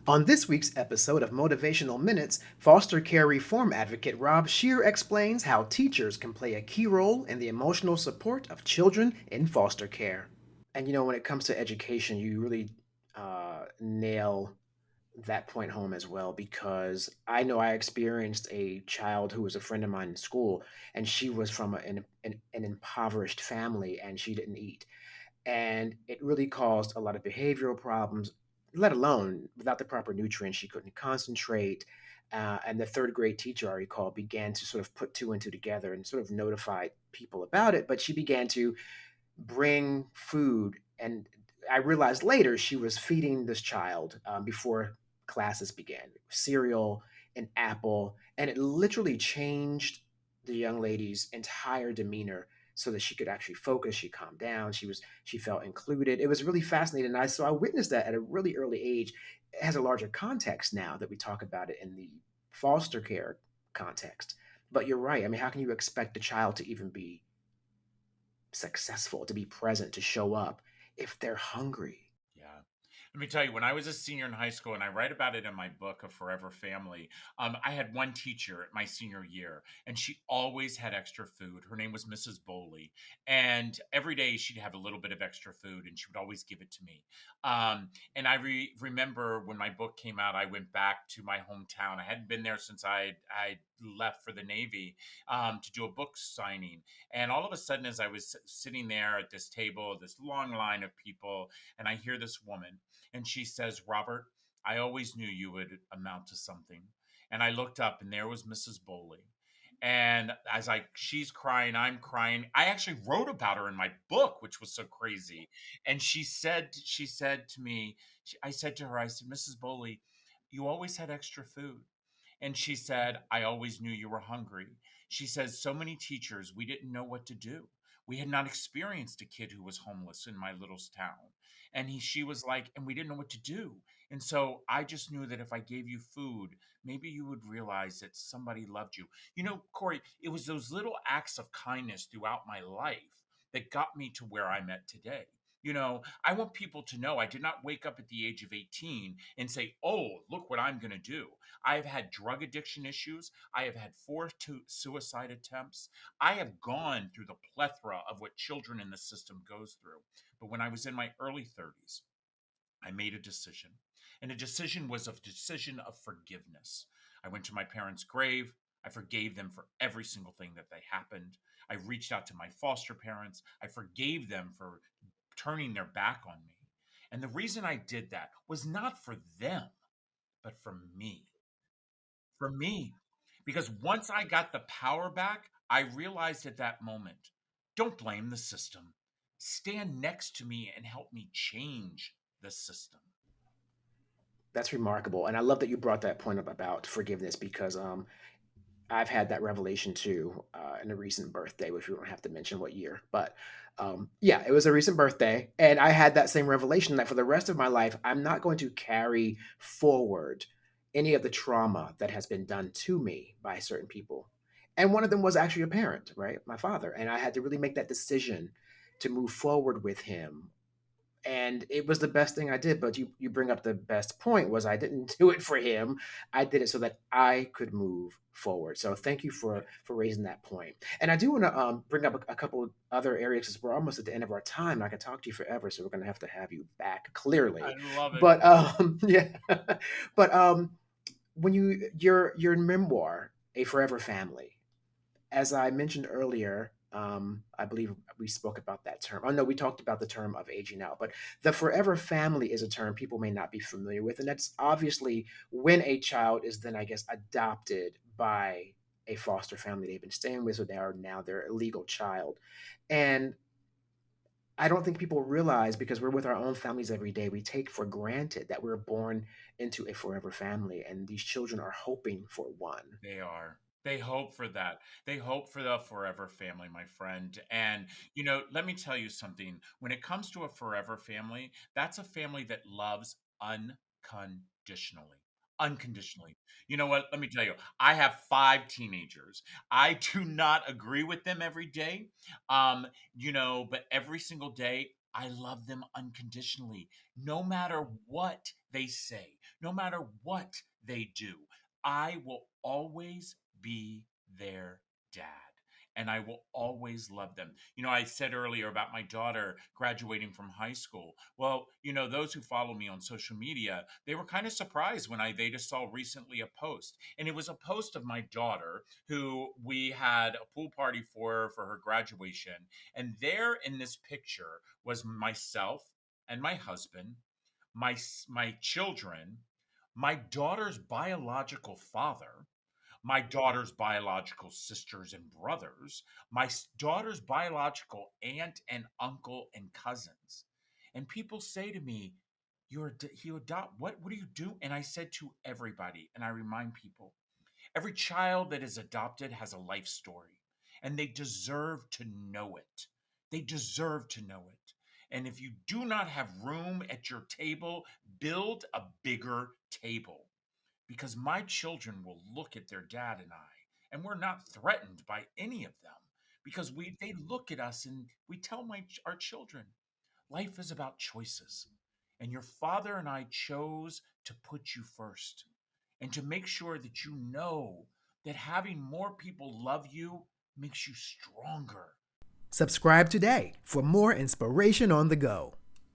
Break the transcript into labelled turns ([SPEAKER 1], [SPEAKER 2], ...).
[SPEAKER 1] On this week's episode of Motivational Minutes, foster care reform advocate Rob Scheer explains how teachers can play a key role in the emotional support of children in foster care. And when it comes to education, you really nail that point home as well, because I know I experienced a child who was a friend of mine in school, and she was from an impoverished family, and she didn't eat. And it really caused a lot of behavioral problems, let alone without the proper nutrients, she couldn't concentrate. And the third grade teacher, I recall, began to sort of put two and two together and sort of notify people about it. But she began to bring food. And I realized later she was feeding this child before classes began cereal, an apple, and it literally changed the young lady's entire demeanor so that she could actually focus. She calmed down. She felt included. It was really fascinating. I witnessed that at a really early age. It has a larger context now that we talk about it in the foster care context. But you're right. I mean, how can you expect a child to even be successful, to be present, to show up if they're hungry?
[SPEAKER 2] Yeah. Let me tell you, when I was a senior in high school, and I write about it in my book, A Forever Family, I had one teacher at my senior year, and she always had extra food. Her name was Mrs. Bowley. And every day she'd have a little bit of extra food, and she would always give it to me. And I remember when my book came out, I went back to my hometown. I hadn't been there since I left for the Navy to do a book signing. And all of a sudden, as I was sitting there at this table, this long line of people, and I hear this woman, and she says, "Robert, I always knew you would amount to something." And I looked up, and there was Mrs. Bowley. And as she's crying, I'm crying. I actually wrote about her in my book, which was so crazy. And she said to me, I said to her, I said, "Mrs. Bowley, you always had extra food." And she said, "I always knew you were hungry." She says, "So many teachers, we didn't know what to do. We had not experienced a kid who was homeless in my little town." She was like, "And we didn't know what to do. And so I just knew that if I gave you food, maybe you would realize that somebody loved you." Corey, it was those little acts of kindness throughout my life that got me to where I'm at today. I want people to know I did not wake up at the age of 18 and say, "Oh, look what I'm going to do." I've had drug addiction issues. I have had suicide attempts. I have gone through the plethora of what children in the system goes through. But when I was in my early 30s, I made a decision. And the decision was a decision of forgiveness. I went to my parents' grave. I forgave them for every single thing that they happened. I reached out to my foster parents. I forgave them for turning their back on me. And the reason I did that was not for them, but for me. For me. Because once I got the power back, I realized at that moment, don't blame the system. Stand next to me and help me change the system.
[SPEAKER 1] That's remarkable. And I love that you brought that point up about forgiveness, because I've had that revelation too in a recent birthday, which we don't have to mention what year. But yeah, it was a recent birthday. And I had that same revelation that for the rest of my life, I'm not going to carry forward any of the trauma that has been done to me by certain people. And one of them was actually a parent, right? My father. And I had to really make that decision to move forward with him, and it was the best thing I did. But you bring up the best point, was I didn't do it for him. I did it so that I could move forward. So thank you
[SPEAKER 2] Yeah.
[SPEAKER 1] for raising that point. And I do want to bring up a couple of other areas, because we're almost at the end of our time. I could talk to you forever, so we're going to have you back,
[SPEAKER 2] I
[SPEAKER 1] clearly.
[SPEAKER 2] love it.
[SPEAKER 1] But yeah, but when your memoir, A Forever Family, as I mentioned earlier, I believe we spoke about that term. Oh no, we talked about the term of aging out, but the forever family is a term people may not be familiar with, and that's obviously when a child is then, I guess, adopted by a foster family they've been staying with, so they are now their legal child. And I don't think people realize, because we're with our own families every day, we take for granted that we're born into a forever family, and these children are hoping for one.
[SPEAKER 2] They are. They hope for that. They hope for the forever family, my friend. And, let me tell you something. When it comes to a forever family, that's a family that loves unconditionally. Unconditionally. You know what? Let me tell you, I have five teenagers. I do not agree with them every day. But every single day, I love them unconditionally, no matter what they say, no matter what they do. I will always be their dad. And I will always love them. I said earlier about my daughter graduating from high school. Well, those who follow me on social media, they were kind of surprised when they just saw recently a post. And it was a post of my daughter who we had a pool party for her graduation. And there in this picture was myself and my husband, my children, my daughter's biological father, my daughter's biological sisters and brothers, daughter's biological aunt and uncle and cousins. And people say to me, you adopt what do you do? And I said to everybody, and I remind people, every child that is adopted has a life story, and they deserve to know it. They deserve to know it. And if you do not have room at your table, build a bigger table, because my children will look at their dad and I, and we're not threatened by any of them, because they look at us and we tell our children, life is about choices. And your father and I chose to put you first, and to make sure that you know that having more people love you makes you stronger.
[SPEAKER 1] Subscribe today for more inspiration on the go.